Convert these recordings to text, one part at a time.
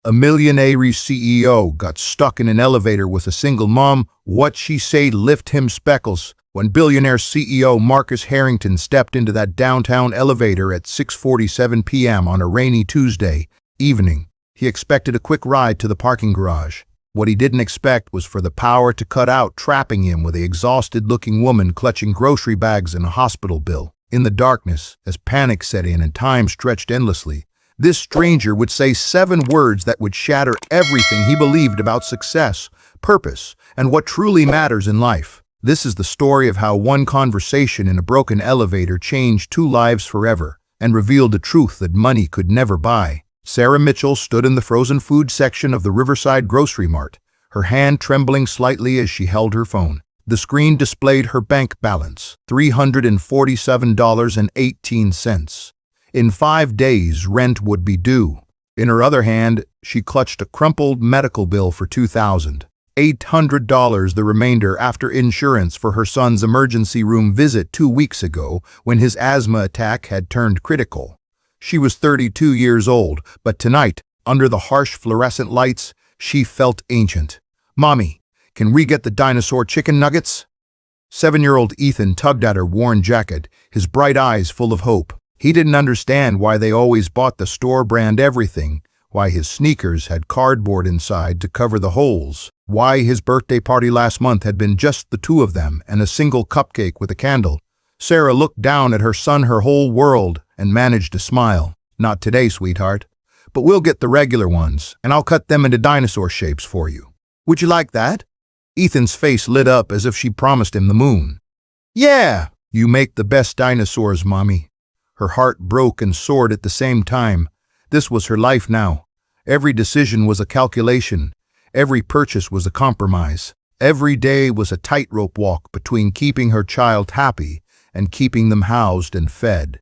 A Millionaire CEO got stuck in an elevator with a single mom. What she say lift him speckles. When billionaire CEO Marcus Harrington stepped into that downtown elevator at 6:47 p.m. on a rainy Tuesday evening, he expected a quick ride to the parking garage. What he didn't expect was for the power to cut out, trapping him with a exhausted-looking woman clutching grocery bags and a hospital bill. In the darkness, as panic set in and time stretched endlessly, this stranger would say 7 words that would shatter everything he believed about success, purpose, and what truly matters in life. This is the story of how one conversation in a broken elevator changed 2 lives forever and revealed a truth that money could never buy. Sarah Mitchell stood in the frozen food section of the Riverside Grocery Mart, her hand trembling slightly as she held her phone. The screen displayed her bank balance, $347.18. In 5 days, rent would be due. In her other hand, she clutched a crumpled medical bill for $2,800, the remainder after insurance for her son's emergency room visit 2 weeks ago when his asthma attack had turned critical. She was 32 years old, but tonight, under the harsh fluorescent lights, she felt ancient. "Mommy, can we get the dinosaur chicken nuggets?" 7-year-old Ethan tugged at her worn jacket, his bright eyes full of hope. He didn't understand why they always bought the store-brand everything, why his sneakers had cardboard inside to cover the holes, why his birthday party last month had been just the 2 of them and a single cupcake with a candle. Sarah looked down at her son, her whole world, and managed to smile. "Not today, sweetheart, but we'll get the regular ones, and I'll cut them into dinosaur shapes for you. Would you like that?" Ethan's face lit up as if she promised him the moon. "Yeah, you make the best dinosaurs, Mommy." Her heart broke and soared at the same time. This was her life now. Every decision was a calculation. Every purchase was a compromise. Every day was a tightrope walk between keeping her child happy and keeping them housed and fed.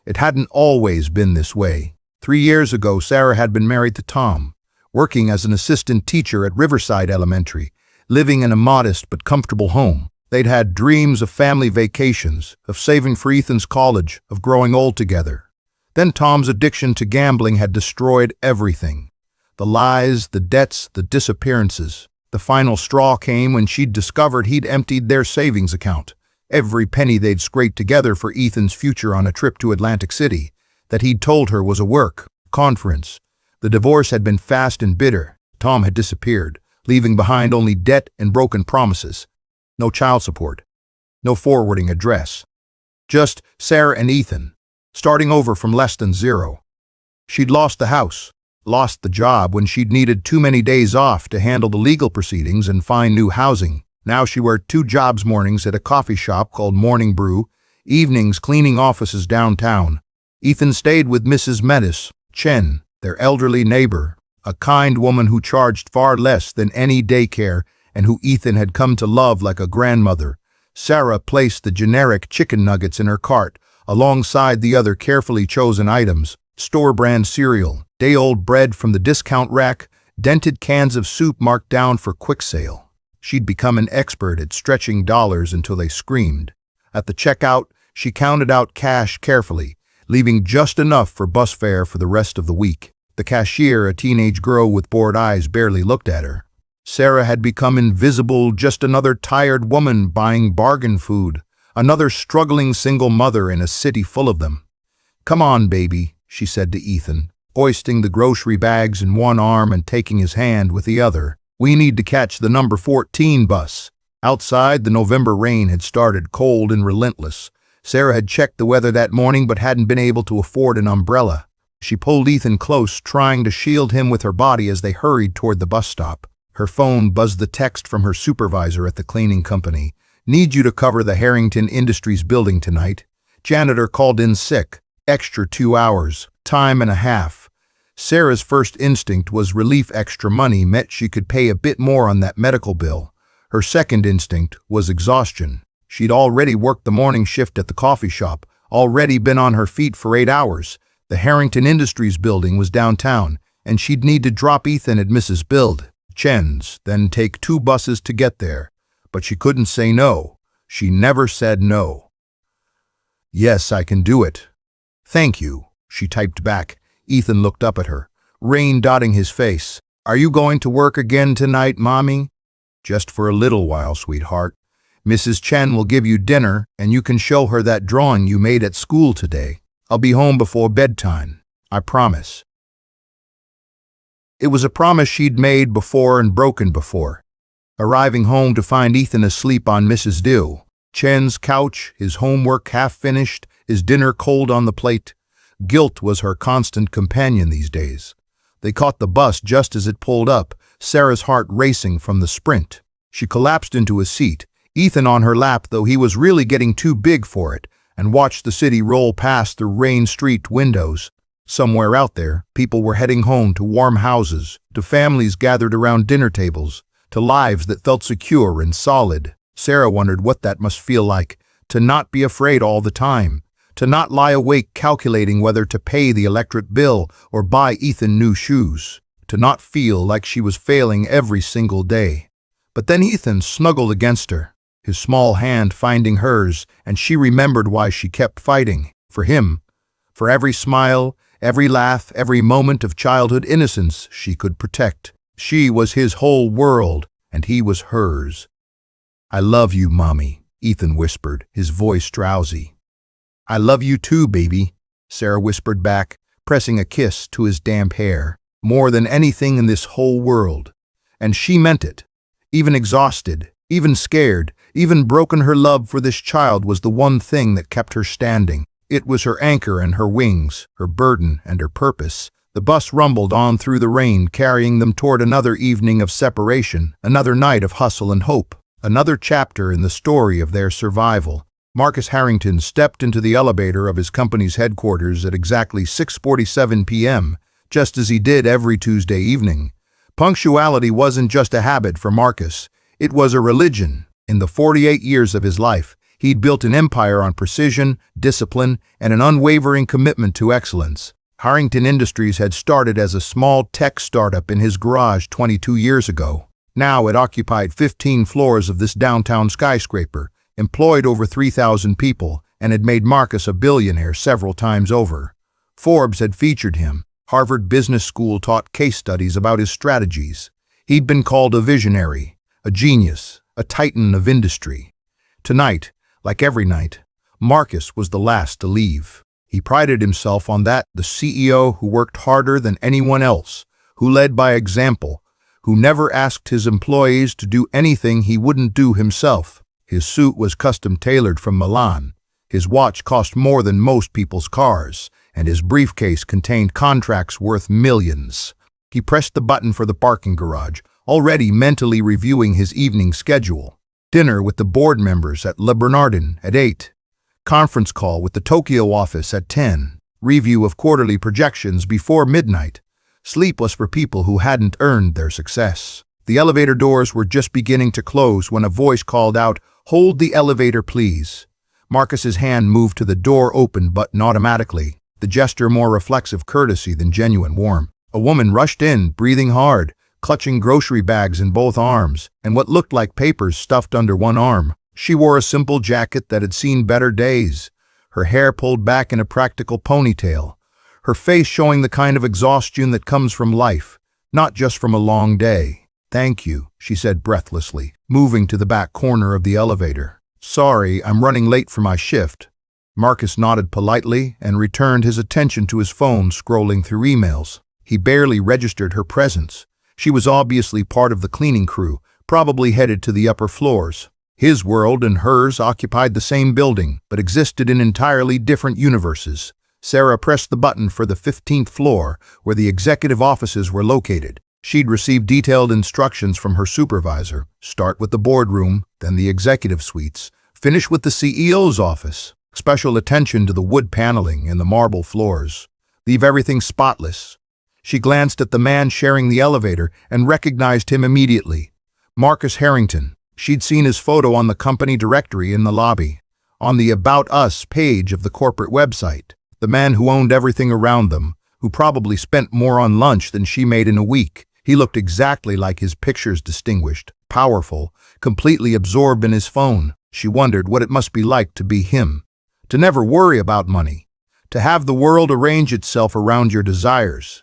It hadn't always been this way. 3 years ago, Sarah had been married to Tom, working as an assistant teacher at Riverside Elementary, living in a modest but comfortable home. They'd had dreams of family vacations, of saving for Ethan's college, of growing old together. Then Tom's addiction to gambling had destroyed everything. The lies, the debts, the disappearances. The final straw came when she'd discovered he'd emptied their savings account. Every penny they'd scraped together for Ethan's future on a trip to Atlantic City, that he'd told her was a work conference. The divorce had been fast and bitter. Tom had disappeared, leaving behind only debt and broken promises. No child support, no forwarding address. Just Sarah and Ethan, starting over from less than zero. She'd lost the house, lost the job when she'd needed too many days off to handle the legal proceedings and find new housing. Now she worked 2 jobs: mornings at a coffee shop called Morning Brew, evenings cleaning offices downtown. Ethan stayed with Mrs. Metis, Chen, their elderly neighbor, a kind woman who charged far less than any daycare and who Ethan had come to love like a grandmother. Sarah placed the generic chicken nuggets in her cart, alongside the other carefully chosen items: store-brand cereal, day-old bread from the discount rack, dented cans of soup marked down for quick sale. She'd become an expert at stretching dollars until they screamed. At the checkout, she counted out cash carefully, leaving just enough for bus fare for the rest of the week. The cashier, a teenage girl with bored eyes, barely looked at her. Sarah had become invisible, just another tired woman buying bargain food, another struggling single mother in a city full of them. "Come on, baby," she said to Ethan, hoisting the grocery bags in one arm and taking his hand with the other. "We need to catch the number 14 bus." Outside, the November rain had started, cold and relentless. Sarah had checked the weather that morning but hadn't been able to afford an umbrella. She pulled Ethan close, trying to shield him with her body as they hurried toward the bus stop. Her phone buzzed the text from her supervisor at the cleaning company. "Need you to cover the Harrington Industries building tonight. Janitor called in sick. Extra 2 hours. Time and a half." Sarah's first instinct was relief. Extra money meant she could pay a bit more on that medical bill. Her second instinct was exhaustion. She'd already worked the morning shift at the coffee shop, already been on her feet for 8 hours. The Harrington Industries building was downtown, and she'd need to drop Ethan at Mrs. Chen's, then take 2 buses to get there. But she couldn't say no. She never said no. "Yes, I can do it." "Thank you," she typed back. Ethan looked up at her. rain dotting his face. "Are you going to work again tonight, Mommy?" "Just for a little while, sweetheart. Mrs. Chen will give you dinner, and you can show her that drawing you made at school today. I'll be home before bedtime. I promise." It was a promise she'd made before and broken before. Arriving home to find Ethan asleep on Mrs. Chen's couch, his homework half finished, his dinner cold on the plate. Guilt was her constant companion these days. They caught the bus just as it pulled up, Sarah's heart racing from the sprint. She collapsed into a seat, Ethan on her lap, though he was really getting too big for it, and watched the city roll past the rain-streaked windows. Somewhere out there, people were heading home to warm houses, to families gathered around dinner tables, to lives that felt secure and solid. Sarah wondered what that must feel like, to not be afraid all the time, to not lie awake calculating whether to pay the electric bill or buy Ethan new shoes, to not feel like she was failing every single day. But then Ethan snuggled against her, his small hand finding hers, and she remembered why she kept fighting. For him. For every smile, every laugh, every moment of childhood innocence she could protect. She was his whole world, and he was hers. "I love you, Mommy," Ethan whispered, his voice drowsy. "I love you too, baby," Sarah whispered back, pressing a kiss to his damp hair. More than anything in this whole world. And she meant it. Even exhausted, even scared, even broken, her love for this child was the one thing that kept her standing. It was her anchor and her wings, her burden and her purpose. The bus rumbled on through the rain, carrying them toward another evening of separation, another night of hustle and hope, another chapter in the story of their survival. Marcus Harrington stepped into the elevator of his company's headquarters at exactly 6:47 p.m., just as he did every Tuesday evening. Punctuality wasn't just a habit for Marcus, it was a religion. In the 48 years of his life, he'd built an empire on precision, discipline, and an unwavering commitment to excellence. Harrington Industries had started as a small tech startup in his garage 22 years ago. Now it occupied 15 floors of this downtown skyscraper, employed over 3,000 people, and had made Marcus a billionaire several times over. Forbes had featured him. Harvard Business School taught case studies about his strategies. He'd been called a visionary, a genius, a titan of industry. Tonight, like every night, Marcus was the last to leave. He prided himself on that, the CEO who worked harder than anyone else, who led by example, who never asked his employees to do anything he wouldn't do himself. His suit was custom-tailored from Milan. His watch cost more than most people's cars, and his briefcase contained contracts worth millions. He pressed the button for the parking garage, already mentally reviewing his evening schedule. Dinner with the board members at Le Bernardin at 8. Conference call with the Tokyo office at 10. Review of quarterly projections before midnight. Sleep was for people who hadn't earned their success. The elevator doors were just beginning to close when a voice called out, "Hold the elevator, please." Marcus's hand moved to the door open button automatically, the gesture more reflexive courtesy than genuine warmth. A woman rushed in, breathing hard, clutching grocery bags in both arms, and what looked like papers stuffed under one arm. She wore a simple jacket that had seen better days, her hair pulled back in a practical ponytail, her face showing the kind of exhaustion that comes from life, not just from a long day. "Thank you," she said breathlessly, moving to the back corner of the elevator. "Sorry, I'm running late for my shift." Marcus nodded politely and returned his attention to his phone, scrolling through emails. He barely registered her presence. She was obviously part of the cleaning crew, probably headed to the upper floors. His world and hers occupied the same building, but existed in entirely different universes. Sarah pressed the button for the 15th floor, where the executive offices were located. She'd received detailed instructions from her supervisor. Start with the boardroom, then the executive suites. Finish with the CEO's office. Special attention to the wood paneling and the marble floors. Leave everything spotless. She glanced at the man sharing the elevator and recognized him immediately. Marcus Harrington. She'd seen his photo on the company directory in the lobby, on the About Us page of the corporate website. The man who owned everything around them, who probably spent more on lunch than she made in a week. He looked exactly like his pictures, distinguished, powerful, completely absorbed in his phone. She wondered what it must be like to be him, to never worry about money, to have the world arrange itself around your desires.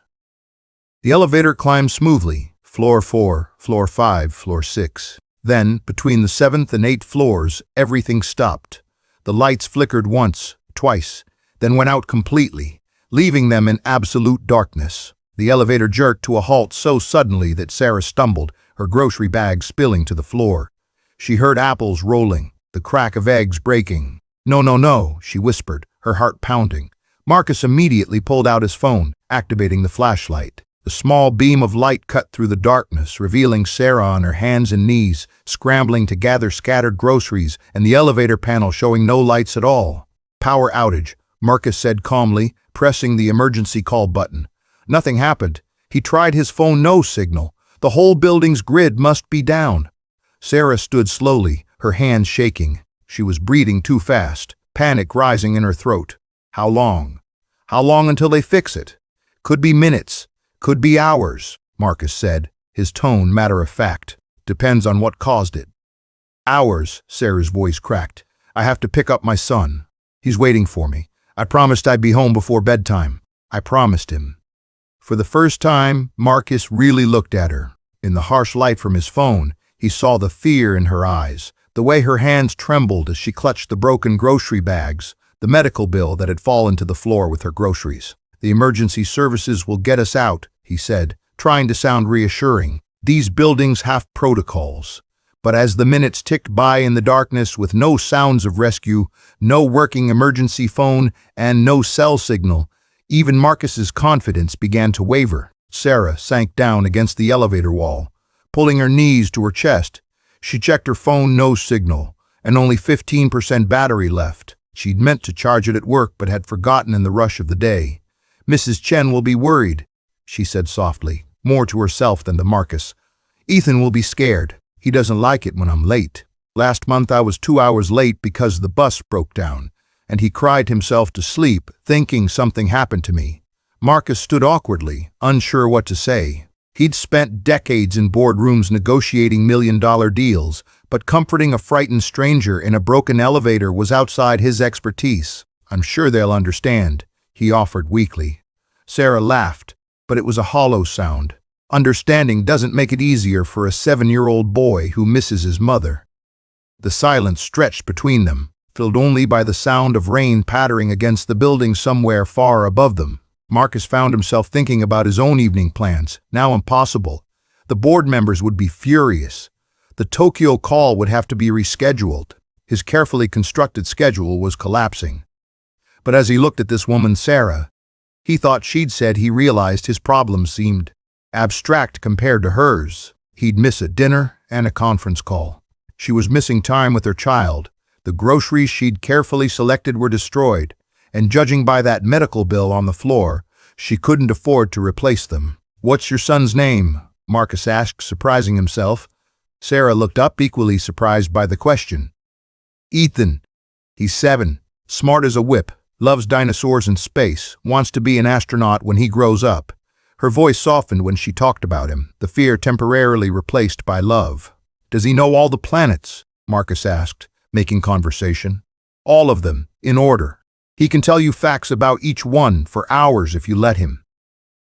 The elevator climbed smoothly, floor 4, floor 5, floor 6. Then, between the 7th and 8th floors, everything stopped. The lights flickered once, twice, then went out completely, leaving them in absolute darkness. The elevator jerked to a halt so suddenly that Sarah stumbled, her grocery bag spilling to the floor. She heard apples rolling, the crack of eggs breaking. "No, no, no," she whispered, her heart pounding. Marcus immediately pulled out his phone, activating the flashlight. The small beam of light cut through the darkness, revealing Sarah on her hands and knees, scrambling to gather scattered groceries, and the elevator panel showing no lights at all. "Power outage," Marcus said calmly, pressing the emergency call button. Nothing happened. He tried his phone, no signal. The whole building's grid must be down. Sarah stood slowly, her hands shaking. She was breathing too fast, panic rising in her throat. How long? How long until they fix it? Could be minutes. Could be hours, Marcus said, his tone matter of fact. Depends on what caused it. Hours, Sarah's voice cracked. I have to pick up my son. He's waiting for me. I promised I'd be home before bedtime. I promised him. For the first time, Marcus really looked at her. In the harsh light from his phone, he saw the fear in her eyes, the way her hands trembled as she clutched the broken grocery bags, the medical bill that had fallen to the floor with her groceries. "The emergency services will get us out," he said, trying to sound reassuring. "These buildings have protocols." But as the minutes ticked by in the darkness with no sounds of rescue, no working emergency phone, and no cell signal, even Marcus's confidence began to waver. Sarah sank down against the elevator wall, pulling her knees to her chest. She checked her phone, no signal, and only 15% battery left. She'd meant to charge it at work but had forgotten in the rush of the day. "Mrs. Chen will be worried," she said softly, more to herself than to Marcus. "Ethan will be scared. He doesn't like it when I'm late. Last month I was 2 hours late because the bus broke down, and he cried himself to sleep, thinking something happened to me." Marcus stood awkwardly, unsure what to say. He'd spent decades in boardrooms negotiating million-dollar deals, but comforting a frightened stranger in a broken elevator was outside his expertise. "I'm sure they'll understand," he offered weakly. Sarah laughed, but it was a hollow sound. Understanding doesn't make it easier for a 7-year-old boy who misses his mother. The silence stretched between them, filled only by the sound of rain pattering against the building somewhere far above them. Marcus found himself thinking about his own evening plans, now impossible. The board members would be furious. The Tokyo call would have to be rescheduled. His carefully constructed schedule was collapsing. But as he looked at this woman, Sarah, he thought she'd said he realized his problems seemed abstract compared to hers. He'd miss a dinner and a conference call. She was missing time with her child. The groceries she'd carefully selected were destroyed, and judging by that medical bill on the floor, she couldn't afford to replace them. "What's your son's name?" Marcus asked, surprising himself. Sarah looked up, equally surprised by the question. "Ethan. He's 7, smart as a whip, loves dinosaurs and space, wants to be an astronaut when he grows up." Her voice softened when she talked about him, the fear temporarily replaced by love. "Does he know all the planets?" Marcus asked, making conversation. "All of them, in order. He can tell you facts about each one for hours if you let him."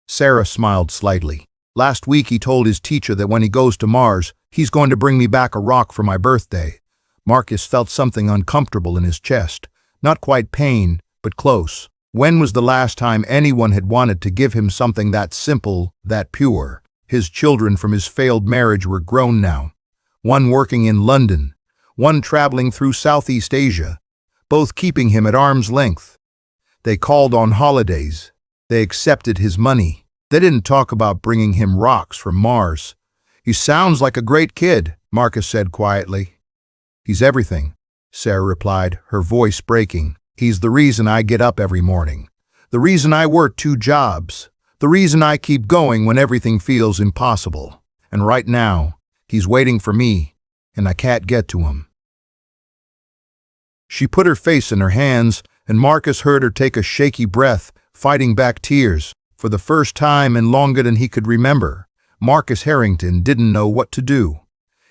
Sarah smiled slightly. "Last week he told his teacher that when he goes to Mars, he's going to bring me back a rock for my birthday." Marcus felt something uncomfortable in his chest. Not quite pain, but close. When was the last time anyone had wanted to give him something that simple, that pure? His children from his failed marriage were grown now. One working in London, one traveling through Southeast Asia, both keeping him at arm's length. They called on holidays. They accepted his money. They didn't talk about bringing him rocks from Mars. "He sounds like a great kid," Marcus said quietly. "He's everything," Sarah replied, her voice breaking. "He's the reason I get up every morning. The reason I work 2 jobs. The reason I keep going when everything feels impossible. And right now, he's waiting for me, and I can't get to him." She put her face in her hands, and Marcus heard her take a shaky breath, fighting back tears. For the first time and longer than he could remember, Marcus Harrington didn't know what to do.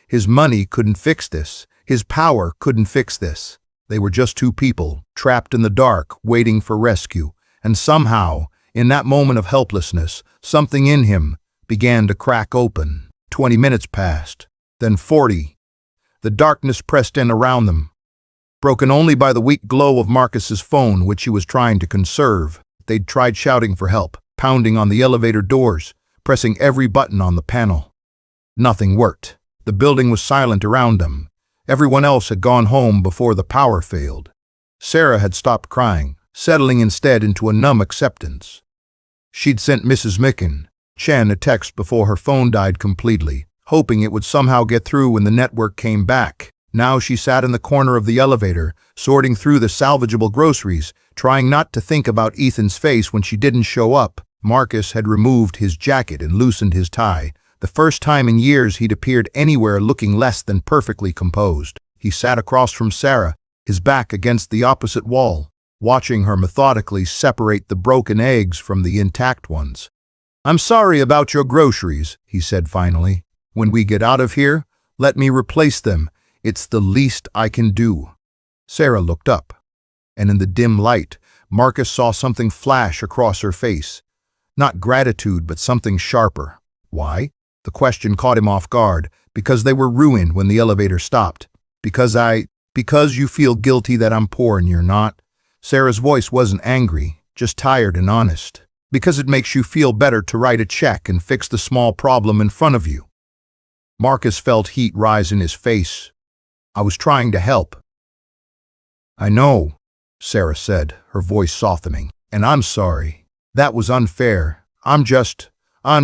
His money couldn't fix this. His power couldn't fix this. They were just 2 people, trapped in the dark, waiting for rescue. And somehow, in that moment of helplessness, something in him, began to crack open. 20 minutes passed, then 40. The darkness pressed in around them, broken only by the weak glow of Marcus's phone, which he was trying to conserve. They'd tried shouting for help, pounding on the elevator doors, pressing every button on the panel. Nothing worked. The building was silent around them. Everyone else had gone home before the power failed. Sarah had stopped crying, settling instead into a numb acceptance. She'd sent Mrs. Chen a text before her phone died completely, hoping it would somehow get through when the network came back. Now she sat in the corner of the elevator, sorting through the salvageable groceries, trying not to think about Ethan's face when she didn't show up. Marcus had removed his jacket and loosened his tie. The first time in years he'd appeared anywhere looking less than perfectly composed. He sat across from Sarah, his back against the opposite wall, watching her methodically separate the broken eggs from the intact ones. "I'm sorry about your groceries," he said finally. "When we get out of here, let me replace them. It's the least I can do." Sarah looked up, and in the dim light, Marcus saw something flash across her face. Not gratitude, but something sharper. Why? The question caught him off guard. Because they were ruined when the elevator stopped. Because you feel guilty that I'm poor and you're not. Sarah's voice wasn't angry, just tired and honest. Because it makes you feel better to write a check and fix the small problem in front of you. Marcus felt heat rise in his face. "I was trying to help." "I know," Sarah said, her voice softening. "And I'm sorry. That was unfair. I'm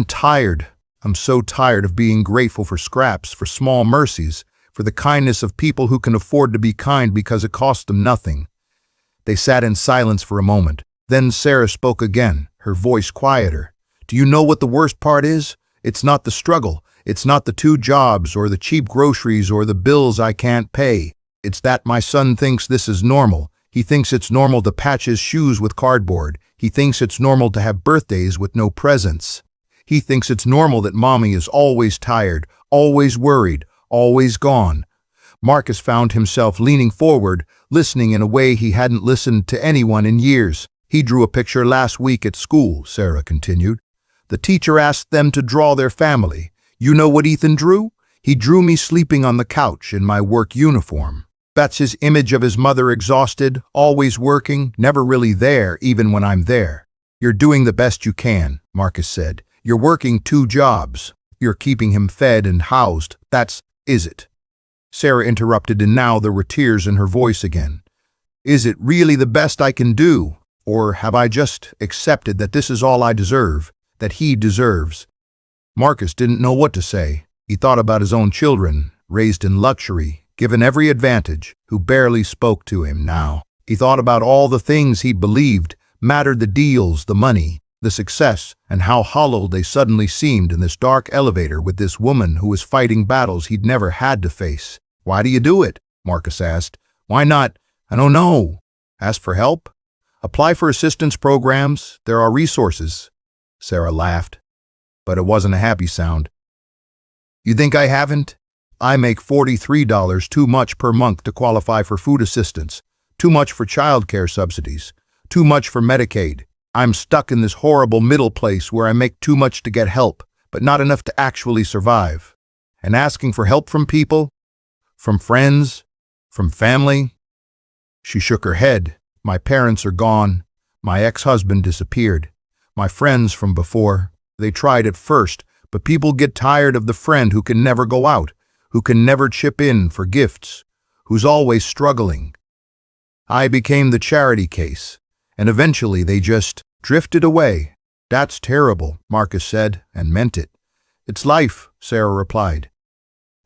tired. I'm so tired of being grateful for scraps, for small mercies, for the kindness of people who can afford to be kind because it costs them nothing." They sat in silence for a moment. Then Sarah spoke again, her voice quieter. "Do you know what the worst part is? It's not the struggle. It's not the 2 jobs or the cheap groceries or the bills I can't pay. It's that my son thinks this is normal. He thinks it's normal to patch his shoes with cardboard. He thinks it's normal to have birthdays with no presents. He thinks it's normal that mommy is always tired, always worried, always gone." Marcus found himself leaning forward, listening in a way he hadn't listened to anyone in years. "He drew a picture last week at school," Sarah continued. "The teacher asked them to draw their family. You know what Ethan drew? He drew me sleeping on the couch in my work uniform. That's his image of his mother, exhausted, always working, never really there even when I'm there." "You're doing the best you can," Marcus said. "You're working 2 jobs. You're keeping him fed and housed. Is it?" Sarah interrupted, and now there were tears in her voice again. "Is it really the best I can do? Or have I just accepted that this is all I deserve, that he deserves?" Marcus didn't know what to say. He thought about his own children, raised in luxury, given every advantage, who barely spoke to him now. He thought about all the things he'd believed mattered, the deals, the money, the success, and how hollow they suddenly seemed in this dark elevator with this woman who was fighting battles he'd never had to face. "Why do you do it?" Marcus asked. "Why not, I don't know, ask for help? Apply for assistance programs. There are resources." Sarah laughed, but it wasn't a happy sound. "You think I haven't? I make $43 too much per month to qualify for food assistance, too much for childcare subsidies, too much for Medicaid. I'm stuck in this horrible middle place where I make too much to get help, but not enough to actually survive. And asking for help from people, from friends, from family." She shook her head. "My parents are gone. My ex-husband disappeared. My friends from before, they tried at first, but people get tired of the friend who can never go out, who can never chip in for gifts, who's always struggling. I became the charity case, and eventually they just drifted away." "That's terrible," Marcus said, and meant it. "It's life," Sarah replied.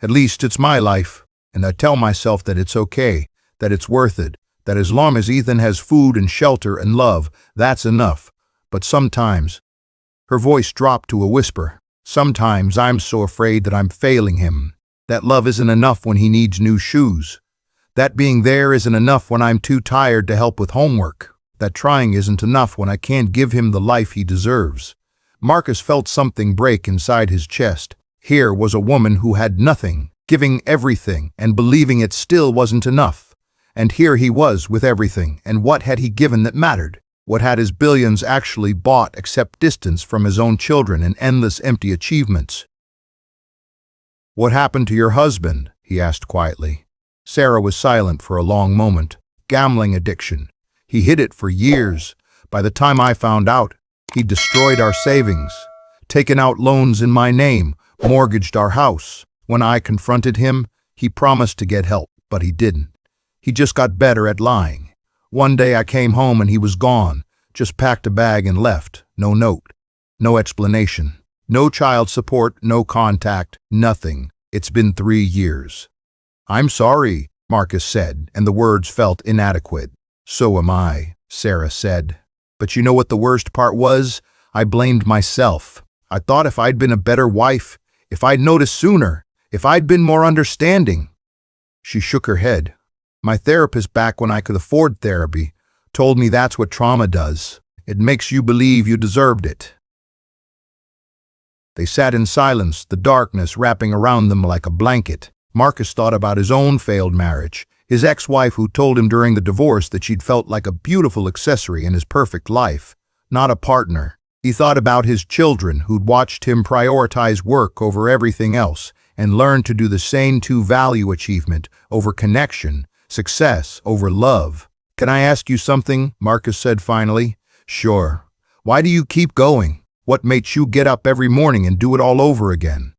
"At least it's my life, and I tell myself that it's okay, that it's worth it, that as long as Ethan has food and shelter and love, that's enough. But sometimes," her voice dropped to a whisper, "sometimes I'm so afraid that I'm failing him, that love isn't enough when he needs new shoes, that being there isn't enough when I'm too tired to help with homework, that trying isn't enough when I can't give him the life he deserves." Marcus felt something break inside his chest. Here was a woman who had nothing, giving everything and believing it still wasn't enough. And here he was with everything, and what had he given that mattered? What had his billions actually bought except distance from his own children and endless empty achievements? "What happened to your husband?" he asked quietly. Sarah was silent for a long moment. "Gambling addiction. He hid it for years. By the time I found out, he'd destroyed our savings, taken out loans in my name, mortgaged our house. When I confronted him, he promised to get help, but he didn't. He just got better at lying. One day I came home and he was gone, just packed a bag and left. No note, no explanation, no child support, no contact, nothing. It's been 3 years." "I'm sorry," Marcus said, and the words felt inadequate. "So am I," Sarah said. "But you know what the worst part was? I blamed myself. I thought if I'd been a better wife, if I'd noticed sooner, if I'd been more understanding." She shook her head. "My therapist, back when I could afford therapy, told me that's what trauma does. It makes you believe you deserved it." They sat in silence, the darkness wrapping around them like a blanket. Marcus thought about his own failed marriage, his ex-wife who told him during the divorce that she'd felt like a beautiful accessory in his perfect life, not a partner. He thought about his children who'd watched him prioritize work over everything else and learned to do the same, to value achievement over connection, success over love. "Can I ask you something?" Marcus said finally. "Sure. Why do you keep going? What makes you get up every morning and do it all over again?"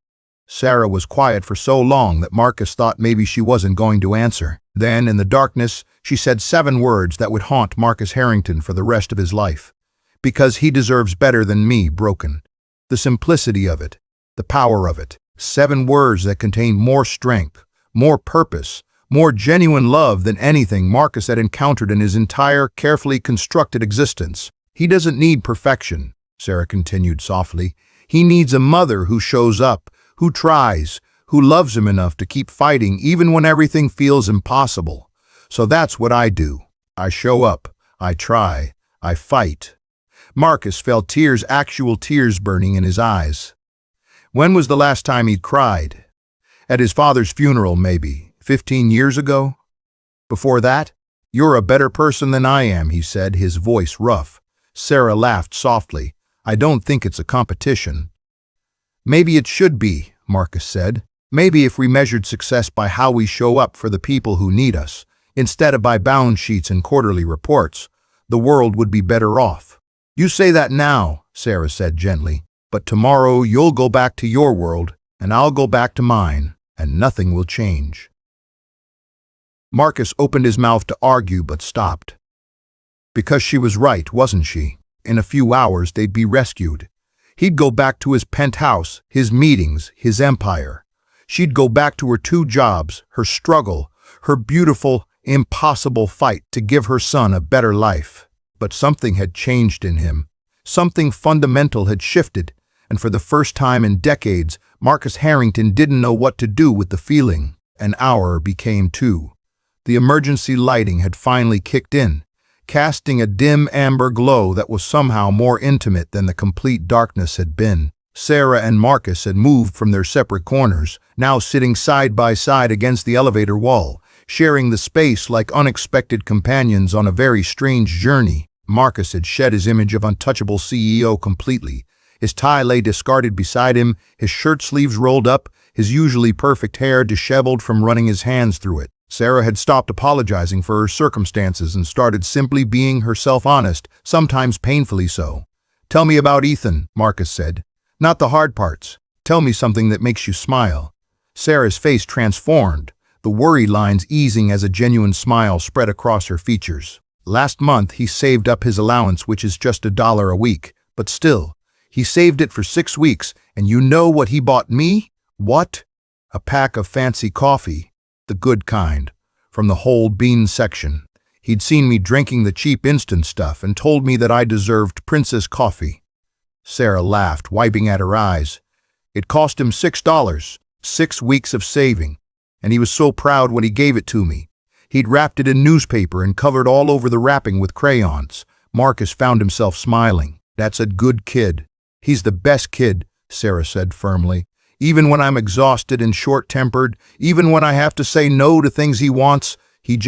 Sarah was quiet for so long that Marcus thought maybe she wasn't going to answer. Then, in the darkness, she said 7 words that would haunt Marcus Harrington for the rest of his life. "Because he deserves better than me, broken." The simplicity of it, the power of it. 7 words that contained more strength, more purpose, more genuine love than anything Marcus had encountered in his entire, carefully constructed existence. "He doesn't need perfection," Sarah continued softly. "He needs a mother who shows up, who tries, who loves him enough to keep fighting even when everything feels impossible. So that's what I do. I show up, I try, I fight." Marcus felt tears, actual tears burning in his eyes. When was the last time he'd cried? At his father's funeral, maybe. 15 years ago? Before that? "You're a better person than I am," he said, his voice rough. Sarah laughed softly. "I don't think it's a competition." "Maybe it should be," Marcus said. "Maybe if we measured success by how we show up for the people who need us, instead of by balance sheets and quarterly reports, the world would be better off." "You say that now," Sarah said gently, "but tomorrow you'll go back to your world, and I'll go back to mine, and nothing will change." Marcus opened his mouth to argue but stopped. Because she was right, wasn't she? In a few hours they'd be rescued. He'd go back to his penthouse, his meetings, his empire. She'd go back to her 2 jobs, her struggle, her beautiful, impossible fight to give her son a better life. But something had changed in him. Something fundamental had shifted, and for the first time in decades, Marcus Harrington didn't know what to do with the feeling. An hour became 2. The emergency lighting had finally kicked in, casting a dim amber glow that was somehow more intimate than the complete darkness had been. Sarah and Marcus had moved from their separate corners, now sitting side by side against the elevator wall, sharing the space like unexpected companions on a very strange journey. Marcus had shed his image of untouchable CEO completely. His tie lay discarded beside him, his shirt sleeves rolled up, his usually perfect hair disheveled from running his hands through it. Sarah had stopped apologizing for her circumstances and started simply being herself, honest, sometimes painfully so. "Tell me about Ethan," Marcus said. "Not the hard parts. Tell me something that makes you smile." Sarah's face transformed, the worry lines easing as a genuine smile spread across her features. "Last month he saved up his allowance, which is just $1 a week, but still, he saved it for 6 weeks, and you know what he bought me? What? A pack of fancy coffee. The good kind, from the whole bean section. He'd seen me drinking the cheap instant stuff and told me that I deserved princess coffee." Sarah laughed, wiping at her eyes. "It cost him $6, 6 weeks of saving, and he was so proud when he gave it to me. He'd wrapped it in newspaper and covered all over the wrapping with crayons." Marcus found himself smiling. "That's a good kid." "He's the best kid," Sarah said firmly. "Even when I'm exhausted and short-tempered, even when I have to say no to things he wants, he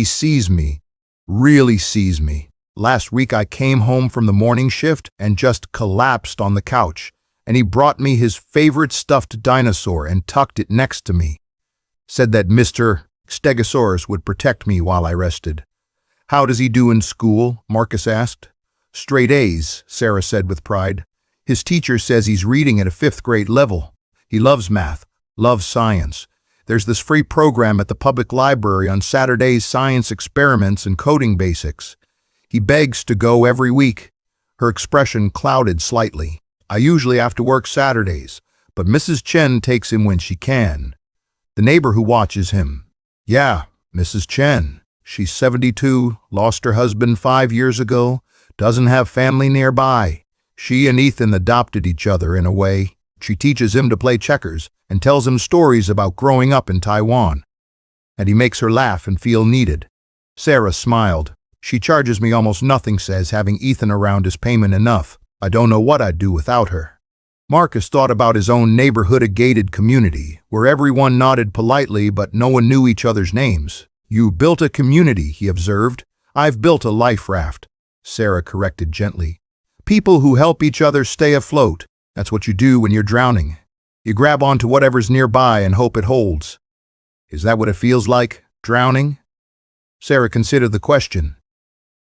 sees me, really sees me." Last week I came home from the morning shift and just collapsed on the couch, and he brought me his favorite stuffed dinosaur and tucked it next to me. Said that Mr. Stegosaurus would protect me while I rested. How does he do in school? Marcus asked. Straight A's, Sarah said with pride. His teacher says he's reading at a 5th grade level. He loves math, loves science. There's this free program at the public library on Saturdays, science experiments and coding basics. He begs to go every week. Her expression clouded slightly. I usually have to work Saturdays, but Mrs. Chen takes him when she can. The neighbor who watches him. Yeah, Mrs. Chen. She's 72, lost her husband 5 years ago, doesn't have family nearby. She and Ethan adopted each other in a way. She teaches him to play checkers and tells him stories about growing up in Taiwan. And he makes her laugh and feel needed. Sarah smiled. She charges me almost nothing, says having Ethan around is payment enough. I don't know what I'd do without her. Marcus thought about his own neighborhood, a gated community, where everyone nodded politely but no one knew each other's names. You built a community, he observed. I've built a life raft, Sarah corrected gently. People who help each other stay afloat. That's what you do when you're drowning. You grab onto whatever's nearby and hope it holds. Is that what it feels like, drowning? Sarah considered the question.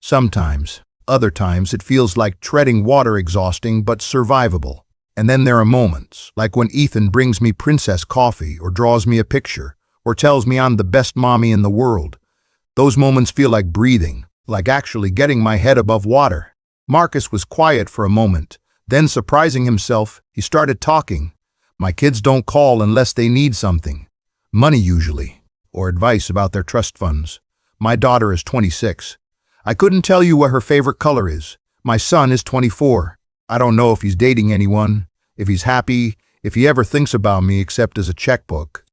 Sometimes. Other times it feels like treading water, exhausting but survivable. And then there are moments, like when Ethan brings me princess coffee or draws me a picture or tells me I'm the best mommy in the world. Those moments feel like breathing, like actually getting my head above water. Marcus was quiet for a moment. Then, surprising himself, he started talking. My kids don't call unless they need something. Money usually, or advice about their trust funds. My daughter is 26. I couldn't tell you what her favorite color is. My son is 24. I don't know if he's dating anyone, if he's happy, if he ever thinks about me except as a checkbook.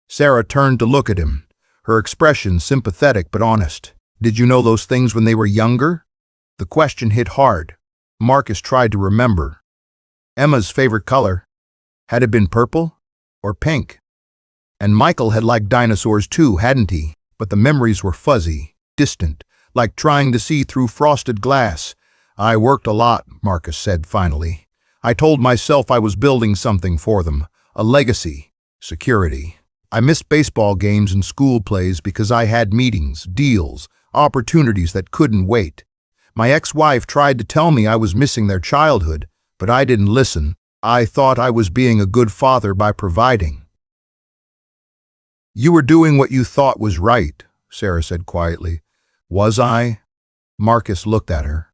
Sarah turned to look at him, her expression sympathetic but honest. Did you know those things when they were younger? The question hit hard. Marcus tried to remember. Emma's favorite color. Had it been purple or pink? And Michael had liked dinosaurs too, hadn't he? But the memories were fuzzy, distant, like trying to see through frosted glass. I worked a lot, Marcus said finally. I told myself I was building something for them, a legacy, security. I missed baseball games and school plays because I had meetings, deals, opportunities that couldn't wait. My ex-wife tried to tell me I was missing their childhood, but I didn't listen. I thought I was being a good father by providing. You were doing what you thought was right, Sarah said quietly. Was I? Marcus looked at her.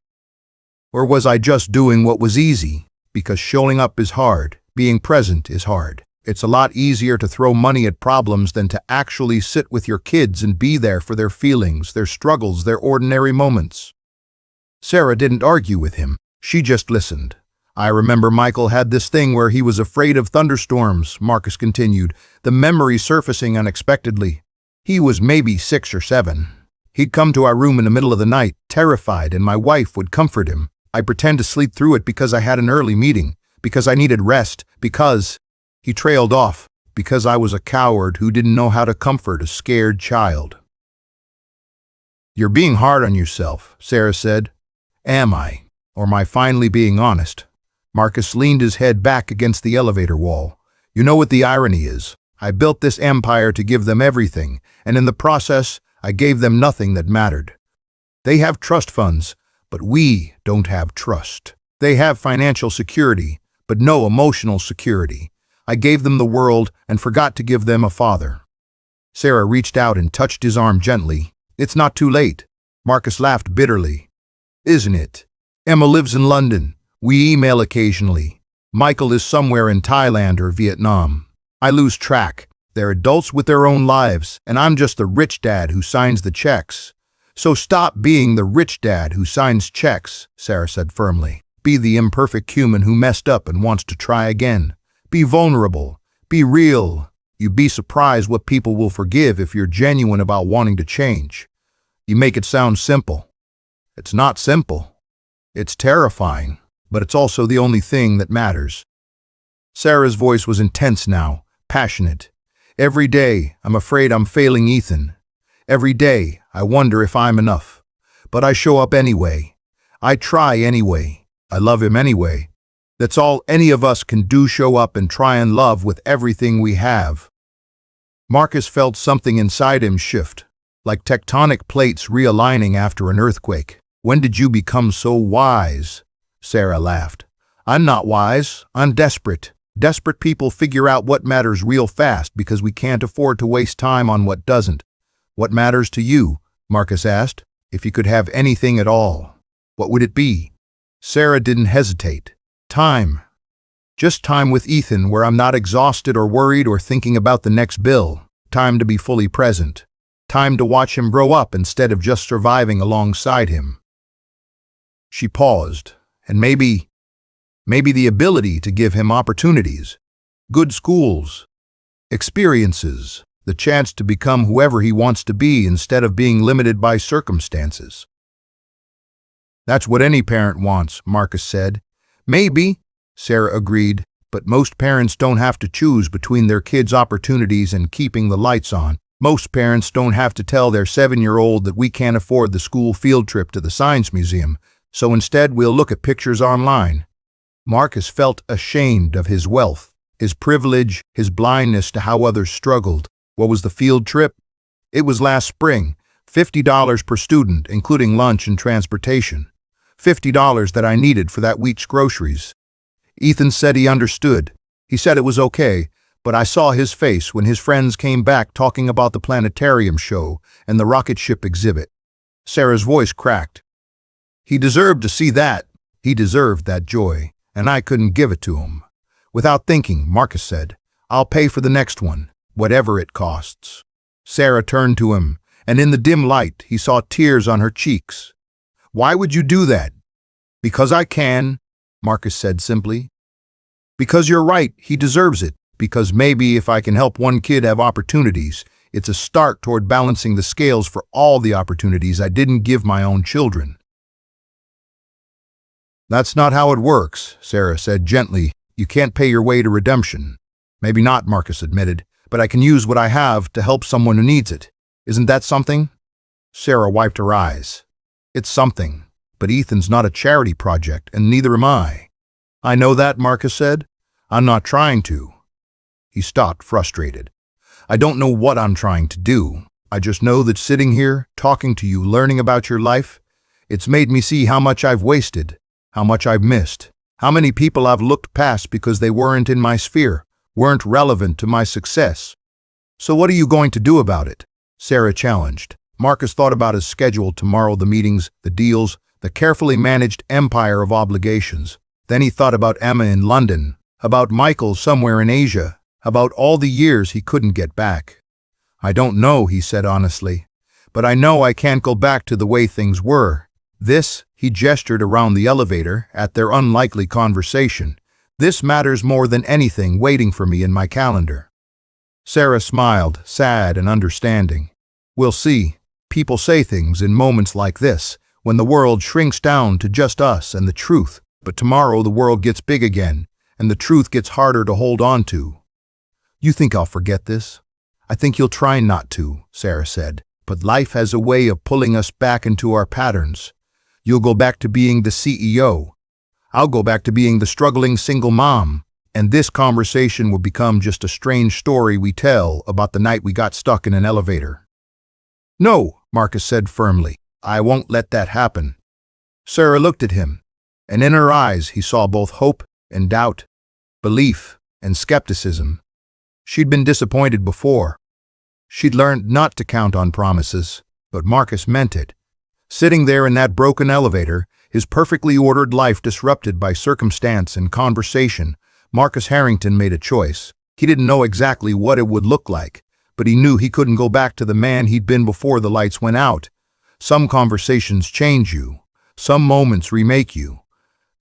Or was I just doing what was easy? Because showing up is hard, being present is hard. It's a lot easier to throw money at problems than to actually sit with your kids and be there for their feelings, their struggles, their ordinary moments. Sarah didn't argue with him. She just listened. I remember Michael had this thing where he was afraid of thunderstorms, Marcus continued, the memory surfacing unexpectedly. He was maybe 6 or 7. He'd come to our room in the middle of the night, terrified, and my wife would comfort him. I'd pretend to sleep through it because I had an early meeting, because I needed rest, because... He trailed off, because I was a coward who didn't know how to comfort a scared child. You're being hard on yourself, Sarah said. Am I? Or am I finally being honest? Marcus leaned his head back against the elevator wall. You know what the irony is? I built this empire to give them everything, and in the process, I gave them nothing that mattered. They have trust funds, but we don't have trust. They have financial security, but no emotional security. I gave them the world and forgot to give them a father. Sarah reached out and touched his arm gently. It's not too late. Marcus laughed bitterly. Isn't it? Emma lives in London. We email occasionally. Michael is somewhere in Thailand or Vietnam. I lose track. They're adults with their own lives, and I'm just the rich dad who signs the checks. So stop being the rich dad who signs checks, Sarah said firmly. Be the imperfect human who messed up and wants to try again. Be vulnerable. Be real. You'd be surprised what people will forgive if you're genuine about wanting to change. You make it sound simple. It's not simple. It's terrifying, but it's also the only thing that matters. Sarah's voice was intense now, passionate. Every day, I'm afraid I'm failing Ethan. Every day, I wonder if I'm enough. But I show up anyway. I try anyway. I love him anyway. That's all any of us can do, show up and try and love with everything we have. Marcus felt something inside him shift, like tectonic plates realigning after an earthquake. When did you become so wise? Sarah laughed. I'm not wise, I'm desperate. Desperate people figure out what matters real fast because we can't afford to waste time on what doesn't. What matters to you? Marcus asked. If you could have anything at all, what would it be? Sarah didn't hesitate. Time. Just time with Ethan where I'm not exhausted or worried or thinking about the next bill. Time to be fully present. Time to watch him grow up instead of just surviving alongside him. She paused, and maybe the ability to give him opportunities, good schools, experiences, the chance to become whoever he wants to be instead of being limited by circumstances. That's what any parent wants, Marcus said. Maybe, Sarah agreed, but most parents don't have to choose between their kids' opportunities and keeping the lights on. Most parents don't have to tell their 7-year-old that we can't afford the school field trip to the science museum, so instead we'll look at pictures online. Marcus felt ashamed of his wealth, his privilege, his blindness to how others struggled. What was the field trip? It was last spring, $50 per student, including lunch and transportation. $50 that I needed for that week's groceries. Ethan said he understood. He said it was okay, but I saw his face when his friends came back talking about the planetarium show and the rocket ship exhibit. Sarah's voice cracked. He deserved to see that. He deserved that joy, and I couldn't give it to him. Without thinking, Marcus said, I'll pay for the next one, whatever it costs. Sarah turned to him, and in the dim light, he saw tears on her cheeks. Why would you do that? Because I can, Marcus said simply. Because you're right, he deserves it. Because maybe if I can help one kid have opportunities, it's a start toward balancing the scales for all the opportunities I didn't give my own children. That's not how it works, Sarah said gently. You can't pay your way to redemption. Maybe not, Marcus admitted, but I can use what I have to help someone who needs it. Isn't that something? Sarah wiped her eyes. It's something, but Ethan's not a charity project, and neither am I. I know that, Marcus said. I'm not trying to. He stopped, frustrated. I don't know what I'm trying to do. I just know that sitting here, talking to you, learning about your life, it's made me see how much I've wasted, how much I've missed, how many people I've looked past because they weren't in my sphere, weren't relevant to my success. So what are you going to do about it? Sarah challenged. Marcus thought about his schedule tomorrow, the meetings, the deals, the carefully managed empire of obligations. Then he thought about Emma in London, about Michael somewhere in Asia, about all the years he couldn't get back. I don't know, he said honestly, but I know I can't go back to the way things were. This, he gestured around the elevator at their unlikely conversation. This matters more than anything waiting for me in my calendar. Sarah smiled, sad and understanding. We'll see. People say things in moments like this, when the world shrinks down to just us and the truth. But tomorrow the world gets big again, and the truth gets harder to hold on to. You think I'll forget this? I think you'll try not to, Sarah said. But life has a way of pulling us back into our patterns. You'll go back to being the CEO. I'll go back to being the struggling single mom. And this conversation will become just a strange story we tell about the night we got stuck in an elevator. No, Marcus said firmly. I won't let that happen. Sarah looked at him, and in her eyes he saw both hope and doubt, belief and skepticism. She'd been disappointed before. She'd learned not to count on promises, but Marcus meant it. Sitting there in that broken elevator, his perfectly ordered life disrupted by circumstance and conversation, Marcus Harrington made a choice. He didn't know exactly what it would look like, but he knew he couldn't go back to the man he'd been before the lights went out. Some conversations change you. Some moments remake you.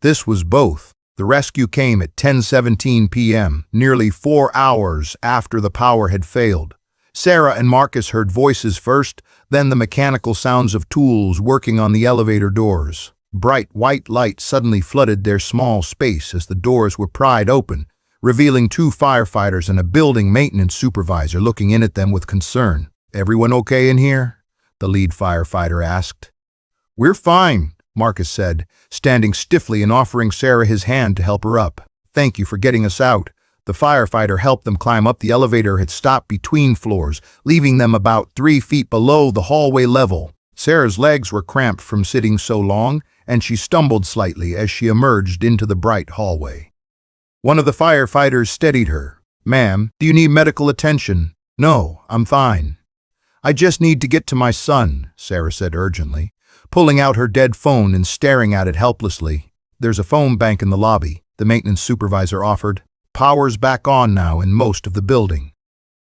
This was both. The rescue came at 10:17 p.m., nearly 4 hours after the power had failed. Sarah and Marcus heard voices first, then the mechanical sounds of tools working on the elevator doors. Bright white light suddenly flooded their small space as the doors were pried open, revealing 2 firefighters and a building maintenance supervisor looking in at them with concern. "Everyone okay in here?" the lead firefighter asked. "We're fine," Marcus said, standing stiffly and offering Sarah his hand to help her up. "Thank you for getting us out." The firefighter helped them climb up. The elevator had stopped between floors, leaving them about 3 feet below the hallway level. Sarah's legs were cramped from sitting so long, and she stumbled slightly as she emerged into the bright hallway. One of the firefighters steadied her. "Ma'am, do you need medical attention?" "No, I'm fine." "I just need to get to my son," Sarah said urgently, pulling out her dead phone and staring at it helplessly. "There's a phone bank in the lobby," the maintenance supervisor offered. "Power's back on now in most of the building."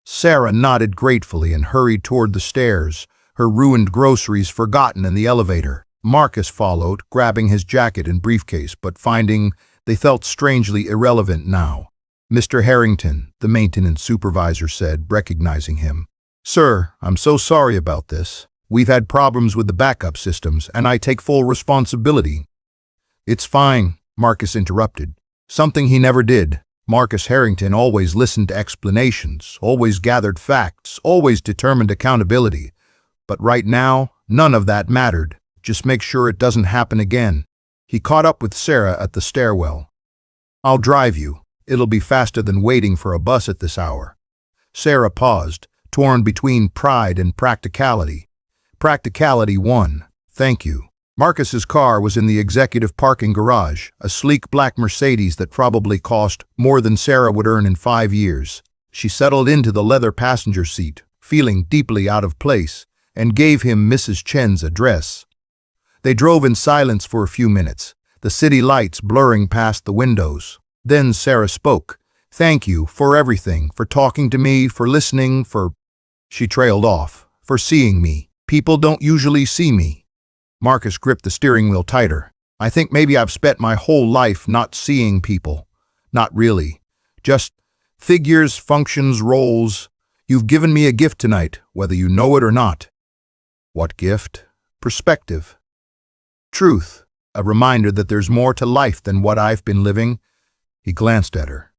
Sarah nodded gratefully and hurried toward the stairs, her ruined groceries forgotten in the elevator. Marcus followed, grabbing his jacket and briefcase, but finding they felt strangely irrelevant now. "Mr. Harrington," the maintenance supervisor said, recognizing him. "Sir, I'm so sorry about this. We've had problems with the backup systems, and I take full responsibility." "It's fine," Marcus interrupted. Something he never did. Marcus Harrington always listened to explanations, always gathered facts, always determined accountability. But right now, none of that mattered. Just make sure it doesn't happen again. He caught up with Sarah at the stairwell. "I'll drive you. It'll be faster than waiting for a bus at this hour." Sarah paused, torn between pride and practicality. Practicality won. "Thank you." Marcus's car was in the executive parking garage, a sleek black Mercedes that probably cost more than Sarah would earn in 5 years. She settled into the leather passenger seat, feeling deeply out of place, and gave him Mrs. Chen's address. They drove in silence for a few minutes, the city lights blurring past the windows. Then Sarah spoke. "Thank you for everything, for talking to me, for listening, for—" She trailed off. "For seeing me. People don't usually see me." Marcus gripped the steering wheel tighter. "I think maybe I've spent my whole life not seeing people. Not really. Just figures, functions, roles. You've given me a gift tonight, whether you know it or not." "What gift?" "Perspective. Truth. A reminder that there's more to life than what I've been living." He glanced at her.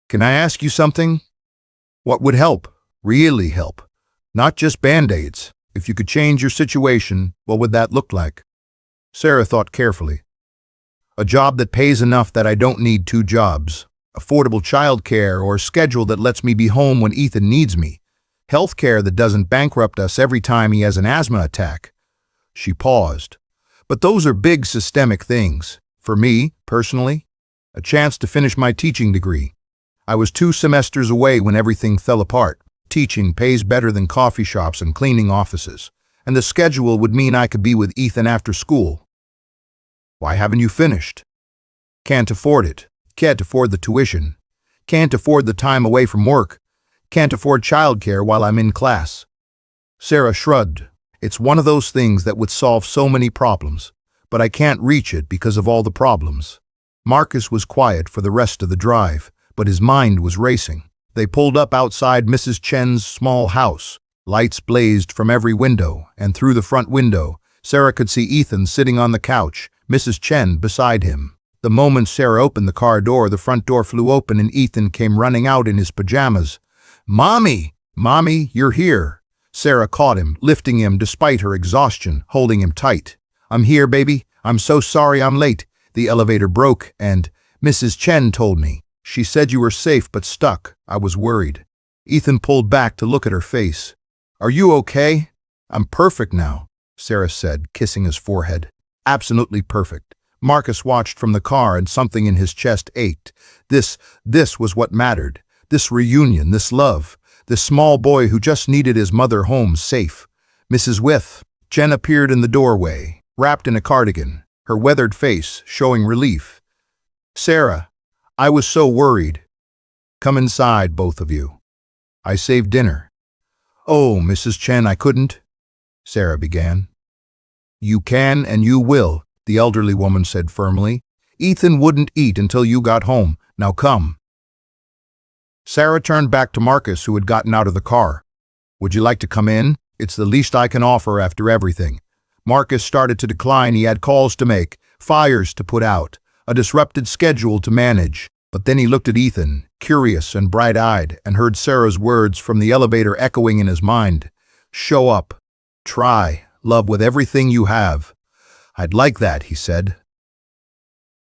"Can I ask you something? What would help? Really help? Not just Band-Aids. If you could change your situation, what would that look like?" Sarah thought carefully. "A job that pays enough that I don't need 2 jobs. Affordable childcare or a schedule that lets me be home when Ethan needs me. Healthcare that doesn't bankrupt us every time he has an asthma attack." She paused. "But those are big systemic things. For me, personally, a chance to finish my teaching degree. I was 2 semesters away when everything fell apart. Teaching pays better than coffee shops and cleaning offices, and the schedule would mean I could be with Ethan after school." "Why haven't you finished?" "Can't afford it. Can't afford the tuition. Can't afford the time away from work. Can't afford childcare while I'm in class." Sarah shrugged. "It's one of those things that would solve so many problems, but I can't reach it because of all the problems." Marcus was quiet for the rest of the drive, but his mind was racing. They pulled up outside Mrs. Chen's small house. Lights blazed from every window, and through the front window, Sarah could see Ethan sitting on the couch, Mrs. Chen beside him. The moment Sarah opened the car door, the front door flew open and Ethan came running out in his pajamas. "Mommy! Mommy, you're here!" Sarah caught him, lifting him despite her exhaustion, holding him tight. "I'm here, baby. I'm so sorry I'm late. The elevator broke and Mrs. Chen told me. She said you were safe but stuck. I was worried." Ethan pulled back to look at her face. "Are you okay?" "I'm perfect now," Sarah said, kissing his forehead. "Absolutely perfect." Marcus watched from the car and something in his chest ached. This was what mattered. This reunion, this love. This small boy who just needed his mother home safe. Mrs. Chen appeared in the doorway, wrapped in a cardigan, her weathered face showing relief. "Sarah, I was so worried." "Come inside, both of you. I saved dinner." "Oh, Mrs. Chen, I couldn't," Sarah began. "You can and you will," the elderly woman said firmly. "Ethan wouldn't eat until you got home. Now come." Sarah turned back to Marcus, who had gotten out of the car. "Would you like to come in? It's the least I can offer after everything." Marcus started to decline. He had calls to make, fires to put out, a disrupted schedule to manage. But then he looked at Ethan, curious and bright-eyed, and heard Sarah's words from the elevator echoing in his mind. "Show up. Try. Love with everything you have. I'd like that, he said.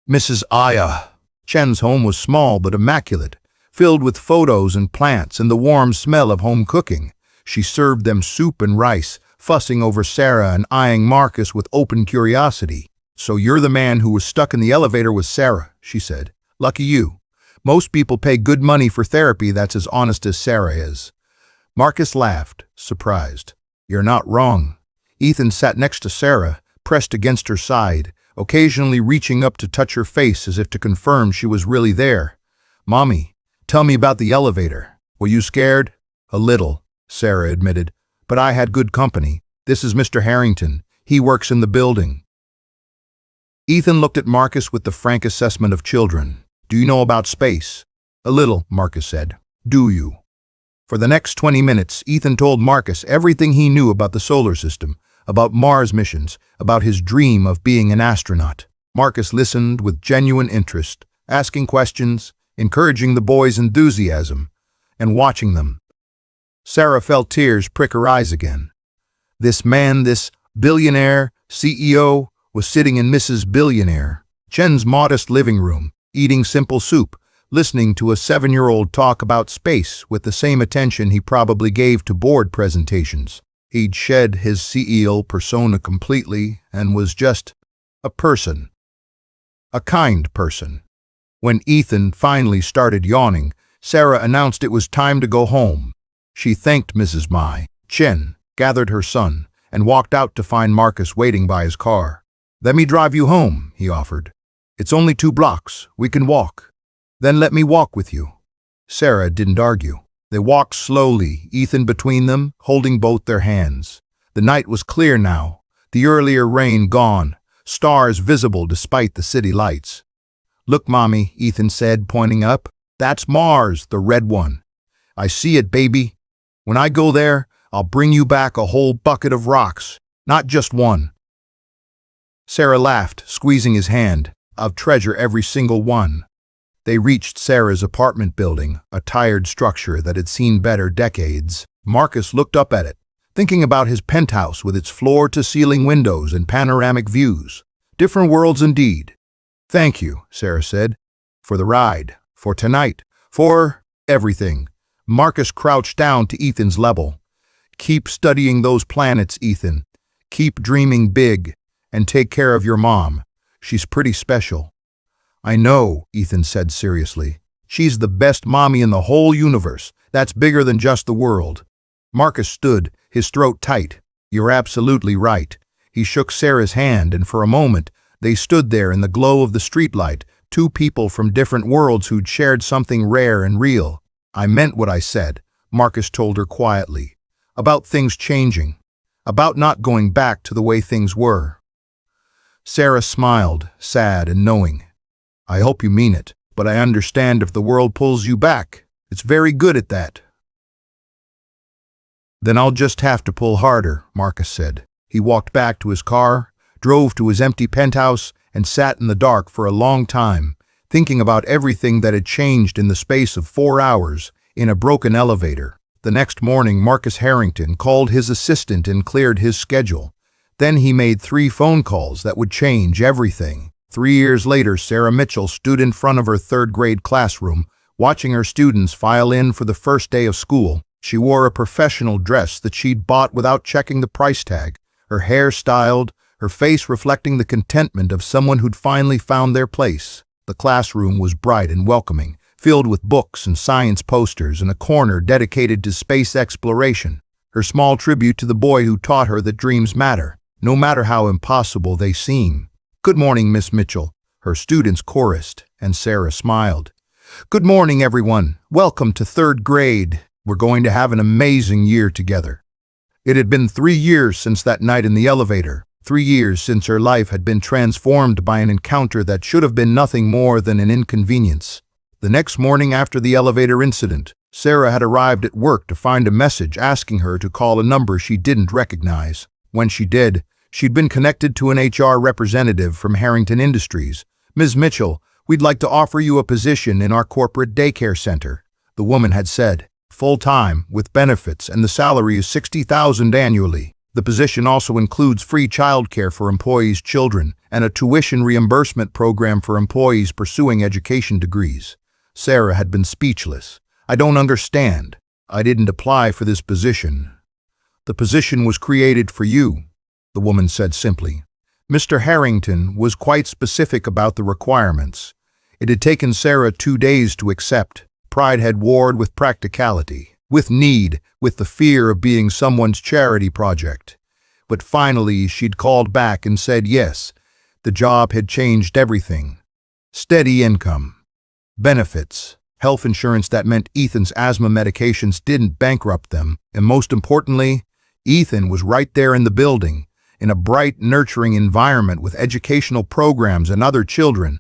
Mrs. Aya. Chen's home was small but immaculate, filled with photos and plants and the warm smell of home cooking. She served them soup and rice, fussing over Sarah and eyeing Marcus with open curiosity. "So you're the man who was stuck in the elevator with Sarah," she said. "Lucky you. Most people pay good money for therapy that's as honest as Sarah is." Marcus laughed, surprised. "You're not wrong." Ethan sat next to Sarah, pressed against her side, occasionally reaching up to touch her face as if to confirm she was really there. "Mommy, tell me about the elevator. Were you scared?" "A little," Sarah admitted, "but I had good company. This is Mr. Harrington. He works in the building." Ethan looked at Marcus with the frank assessment of children. "Do you know about space?" "A little," Marcus said. "Do you?" For the next 20 minutes, Ethan told Marcus everything he knew about the solar system, about Mars missions, about his dream of being an astronaut. Marcus listened with genuine interest, asking questions, encouraging the boys' enthusiasm, and watching them. Sarah felt tears prick her eyes again. This man, this billionaire, CEO, was sitting in Mrs. Billionaire, Chen's modest living room, eating simple soup, listening to a 7-year-old talk about space with the same attention he probably gave to board presentations. He'd shed his CEO persona completely and was just a person. A kind person. When Ethan finally started yawning, Sarah announced it was time to go home. She thanked Mrs. Chen, gathered her son, and walked out to find Marcus waiting by his car. "Let me drive you home," he offered. "It's only 2 blocks. We can walk." "Then let me walk with you." Sarah didn't argue. They walked slowly, Ethan between them, holding both their hands. The night was clear now, the earlier rain gone, stars visible despite the city lights. "Look, Mommy," Ethan said, pointing up. "That's Mars, the red one. I see it, baby. When I go there, I'll bring you back a whole bucket of rocks, not just one." Sarah laughed, squeezing his hand. "I'll treasure every single one." They reached Sarah's apartment building, a tired structure that had seen better decades. Marcus looked up at it, thinking about his penthouse with its floor-to-ceiling windows and panoramic views. Different worlds indeed. "Thank you," Sarah said, "for the ride, for tonight, for everything." Marcus crouched down to Ethan's level. "Keep studying those planets, Ethan. Keep dreaming big, and take care of your mom. She's pretty special." "I know," Ethan said seriously. "She's the best mommy in the whole universe. That's bigger than just the world." Marcus stood, his throat tight. "You're absolutely right." He shook Sarah's hand, and for a moment, they stood there in the glow of the streetlight, 2 people from different worlds who'd shared something rare and real. "I meant what I said," Marcus told her quietly. "About things changing. About not going back to the way things were." Sarah smiled, sad and knowing. "I hope you mean it, but I understand if the world pulls you back. It's very good at that." "Then I'll just have to pull harder," Marcus said. He walked back to his car, drove to his empty penthouse, and sat in the dark for a long time, thinking about everything that had changed in the space of 4 hours in a broken elevator. The next morning, Marcus Harrington called his assistant and cleared his schedule. Then he made 3 phone calls that would change everything. 3 years later, Sarah Mitchell stood in front of her 3rd-grade classroom, watching her students file in for the first day of school. She wore a professional dress that she'd bought without checking the price tag, her hair styled, her face reflecting the contentment of someone who'd finally found their place. The classroom was bright and welcoming, filled with books and science posters and a corner dedicated to space exploration, her small tribute to the boy who taught her that dreams matter, no matter how impossible they seem. "Good morning, Miss Mitchell," her students chorused, and Sarah smiled. "Good morning, everyone. Welcome to 3rd grade. We're going to have an amazing year together." It had been 3 years since that night in the elevator, 3 years since her life had been transformed by an encounter that should have been nothing more than an inconvenience. The next morning after the elevator incident, Sarah had arrived at work to find a message asking her to call a number she didn't recognize. When she did, she'd been connected to an HR representative from Harrington Industries. "Ms. Mitchell, we'd like to offer you a position in our corporate daycare center," the woman had said. "Full-time, with benefits, and the salary is $60,000 annually." The position also includes free childcare for employees' children and a tuition reimbursement program for employees pursuing education degrees. Sarah had been speechless. I don't understand. I didn't apply for this position. The position was created for you, the woman said simply. Mr. Harrington was quite specific about the requirements. It had taken Sarah 2 days to accept. Pride had warred with practicality, with need, with the fear of being someone's charity project. But finally, she'd called back and said yes. The job had changed everything. Steady income, benefits, health insurance that meant Ethan's asthma medications didn't bankrupt them, and most importantly, Ethan was right there in the building, in a bright, nurturing environment with educational programs and other children.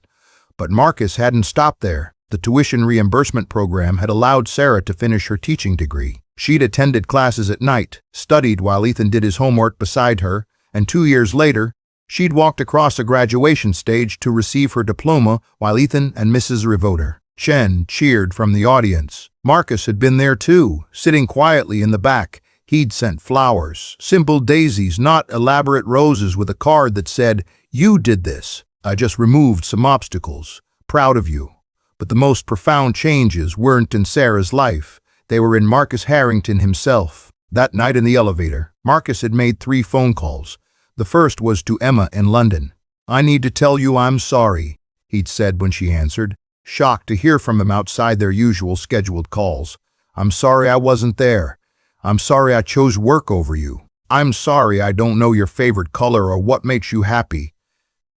But Marcus hadn't stopped there. The tuition reimbursement program had allowed Sarah to finish her teaching degree. She'd attended classes at night, studied while Ethan did his homework beside her, and 2 years later, she'd walked across a graduation stage to receive her diploma while Ethan and Mrs. Rivoter Chen cheered from the audience. Marcus had been there too, sitting quietly in the back. He'd sent flowers, simple daisies, not elaborate roses, with a card that said, "You did this. I just removed some obstacles. Proud of you." But the most profound changes weren't in Sarah's life. They were in Marcus Harrington himself. That night in the elevator, Marcus had made 3 phone calls. The first was to Emma in London. "I need to tell you I'm sorry," he'd said when she answered, shocked to hear from him outside their usual scheduled calls. "I'm sorry I wasn't there. I'm sorry I chose work over you. I'm sorry I don't know your favorite color or what makes you happy.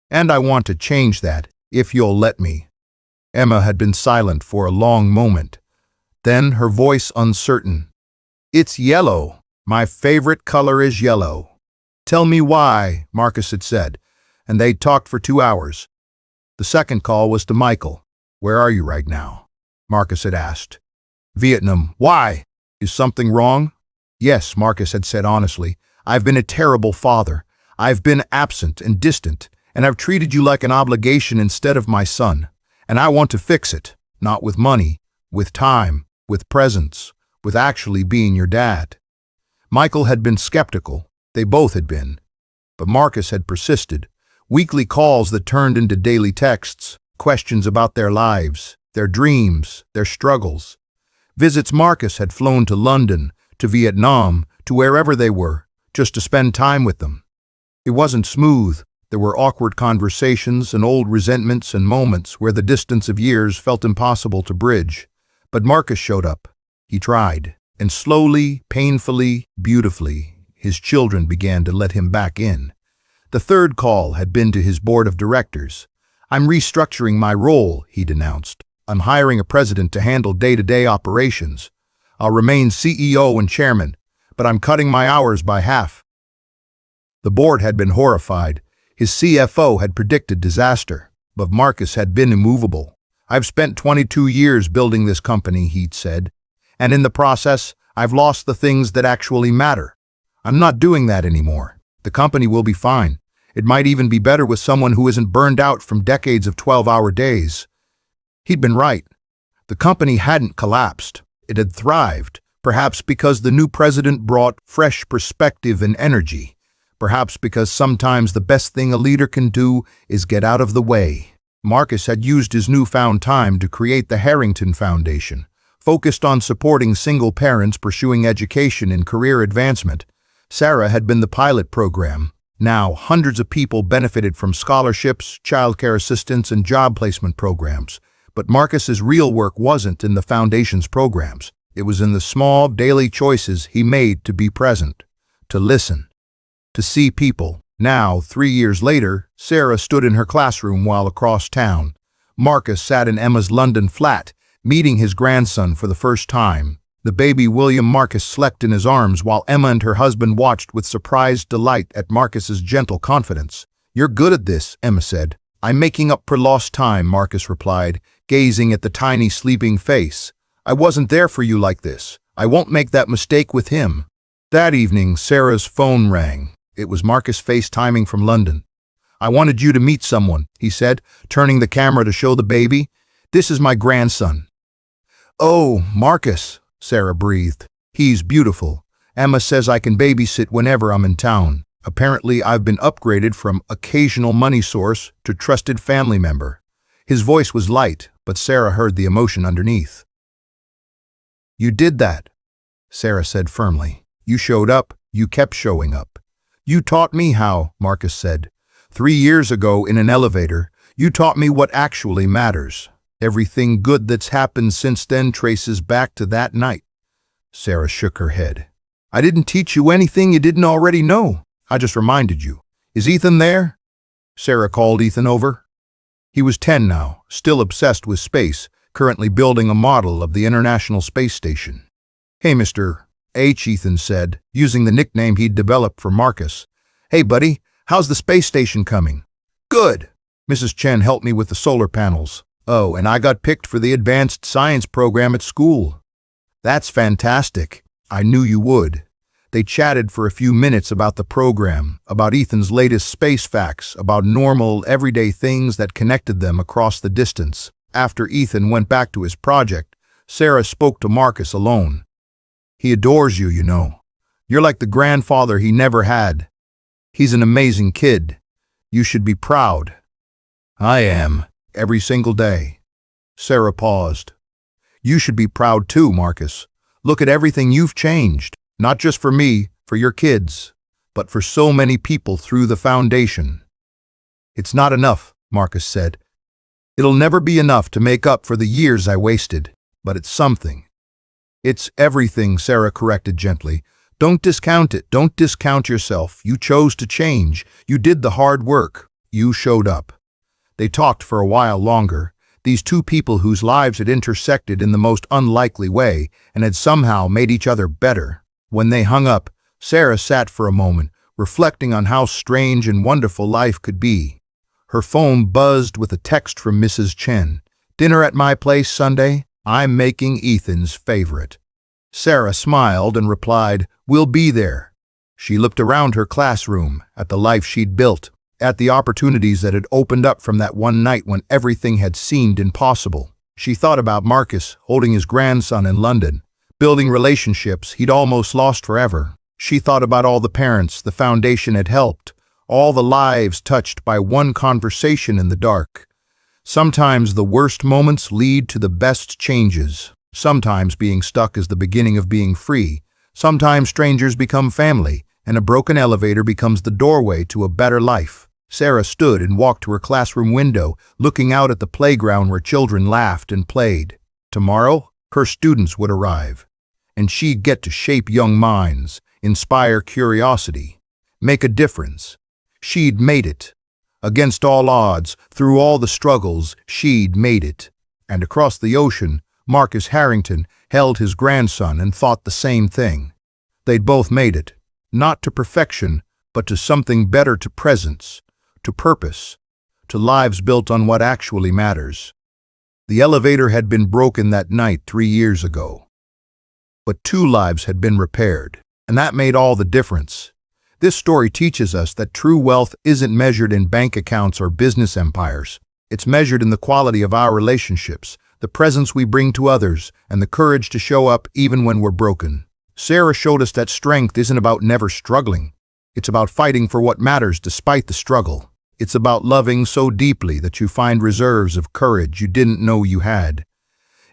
And I want to change that, if you'll let me." Emma had been silent for a long moment. Then, her voice uncertain. "It's yellow. My favorite color is yellow." "Tell me why," Marcus had said, and they'd talked for 2 hours. The second call was to Michael. "Where are you right now?" Marcus had asked. "Vietnam." "Why? Is something wrong?" "Yes," Marcus had said honestly. "I've been a terrible father. I've been absent and distant, and I've treated you like an obligation instead of my son. And I want to fix it, not with money, with time, with presence, with actually being your dad." Michael had been skeptical. They both had been. But Marcus had persisted. Weekly calls that turned into daily texts, questions about their lives, their dreams, their struggles. Visits. Marcus had flown to London, to Vietnam, to wherever they were, just to spend time with them. It wasn't smooth. There were awkward conversations and old resentments and moments where the distance of years felt impossible to bridge. But Marcus showed up. He tried. And slowly, painfully, beautifully, his children began to let him back in. The third call had been to his board of directors. "I'm restructuring my role," he'd announced. "I'm hiring a president to handle day-to-day operations. I'll remain CEO and chairman, but I'm cutting my hours by half." The board had been horrified. His CFO had predicted disaster, but Marcus had been immovable. "I've spent 22 years building this company," he'd said, "and in the process, I've lost the things that actually matter. I'm not doing that anymore. The company will be fine. It might even be better with someone who isn't burned out from decades of 12-hour days." He'd been right. The company hadn't collapsed. It had thrived, perhaps because the new president brought fresh perspective and energy. Perhaps because sometimes the best thing a leader can do is get out of the way. Marcus had used his newfound time to create the Harrington Foundation, focused on supporting single parents pursuing education and career advancement. Sarah had been the pilot program. Now, hundreds of people benefited from scholarships, childcare assistance, and job placement programs. But Marcus's real work wasn't in the foundation's programs. It was in the small, daily choices he made to be present, to listen, to see people. Now, 3 years later, Sarah stood in her classroom while across town. Marcus sat in Emma's London flat, meeting his grandson for the first time. The baby William Marcus slept in his arms while Emma and her husband watched with surprised delight at Marcus's gentle confidence. "You're good at this," Emma said. "I'm making up for lost time," Marcus replied, gazing at the tiny sleeping face. "I wasn't there for you like this. I won't make that mistake with him." That evening, Sarah's phone rang. It was Marcus FaceTiming from London. "I wanted you to meet someone," he said, turning the camera to show the baby. "This is my grandson." "Oh, Marcus," Sarah breathed. "He's beautiful. Emma says I can babysit whenever I'm in town. Apparently, I've been upgraded from occasional money source to trusted family member. His voice was light, but Sarah heard the emotion underneath. You did that, Sarah said firmly. You showed up, you kept showing up. You taught me how, Marcus said. 3 years ago in an elevator, you taught me what actually matters. Everything good that's happened since then traces back to that night. Sarah shook her head. I didn't teach you anything you didn't already know. I just reminded you. Is Ethan there? Sarah called Ethan over. He was 10 now, still obsessed with space, currently building a model of the International Space Station. Hey, Mr. H, Ethan said, using the nickname he'd developed for Marcus. Hey, buddy, how's the space station coming? Good. Mrs. Chen helped me with the solar panels. Oh, and I got picked for the advanced science program at school. That's fantastic. I knew you would. They chatted for a few minutes about the program, about Ethan's latest space facts, about normal, everyday things that connected them across the distance. After Ethan went back to his project, Sarah spoke to Marcus alone. He adores you, you know. You're like the grandfather he never had. He's an amazing kid. You should be proud. I am, every single day. Sarah paused. You should be proud too, Marcus. Look at everything you've changed, not just for me, for your kids, but for so many people through the foundation. It's not enough, Marcus said. It'll never be enough to make up for the years I wasted, but it's something. It's everything, Sarah corrected gently. Don't discount it. Don't discount yourself. You chose to change. You did the hard work. You showed up. They talked for a while longer, these two people whose lives had intersected in the most unlikely way and had somehow made each other better. When they hung up, Sarah sat for a moment, reflecting on how strange and wonderful life could be. Her phone buzzed with a text from Mrs. Chen. Dinner at my place Sunday? I'm making Ethan's favorite. Sarah smiled and replied, We'll be there. She looked around her classroom, at the life she'd built, at the opportunities that had opened up from that one night when everything had seemed impossible. She thought about Marcus holding his grandson in London, building relationships he'd almost lost forever. She thought about all the parents the foundation had helped, all the lives touched by one conversation in the dark. Sometimes the worst moments lead to the best changes. Sometimes being stuck is the beginning of being free. Sometimes strangers become family, and a broken elevator becomes the doorway to a better life. Sarah stood and walked to her classroom window, looking out at the playground where children laughed and played. Tomorrow, her students would arrive, and she'd get to shape young minds, inspire curiosity, make a difference. She'd made it. Against all odds, through all the struggles, she'd made it. And across the ocean, Marcus Harrington held his grandson and thought the same thing. They'd both made it, not to perfection, but to something better, to presence, to purpose, to lives built on what actually matters. The elevator had been broken that night 3 years ago. But 2 lives had been repaired, and that made all the difference. This story teaches us that true wealth isn't measured in bank accounts or business empires. It's measured in the quality of our relationships, the presence we bring to others, and the courage to show up even when we're broken. Sarah showed us that strength isn't about never struggling. It's about fighting for what matters despite the struggle. It's about loving so deeply that you find reserves of courage you didn't know you had.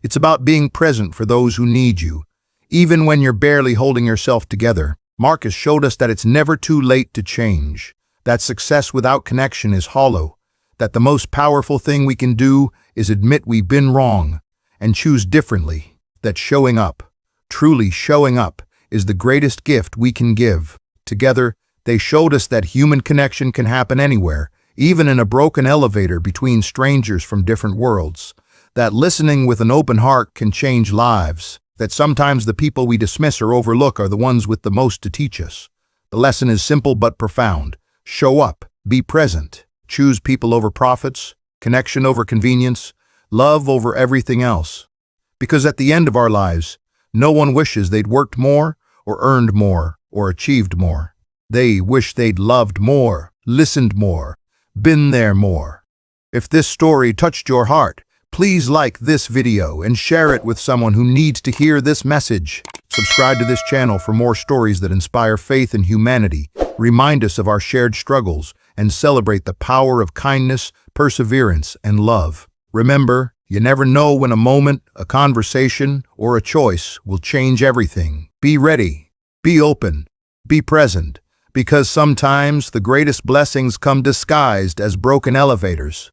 It's about being present for those who need you, even when you're barely holding yourself together. Marcus showed us that it's never too late to change, that success without connection is hollow, that the most powerful thing we can do is admit we've been wrong and choose differently, that showing up, truly showing up, is the greatest gift we can give. Together, they showed us that human connection can happen anywhere, even in a broken elevator between strangers from different worlds, that listening with an open heart can change lives, that sometimes the people we dismiss or overlook are the ones with the most to teach us. The lesson is simple but profound. Show up, be present, choose people over profits, connection over convenience, love over everything else. Because at the end of our lives, no one wishes they'd worked more, or earned more, or achieved more. They wish they'd loved more, listened more, been there more. If this story touched your heart, please like this video and share it with someone who needs to hear this message. Subscribe to this channel for more stories that inspire faith in humanity, remind us of our shared struggles, and celebrate the power of kindness, perseverance, and love. Remember, you never know when a moment, a conversation, or a choice will change everything. Be ready, be open, be present, because sometimes the greatest blessings come disguised as broken elevators.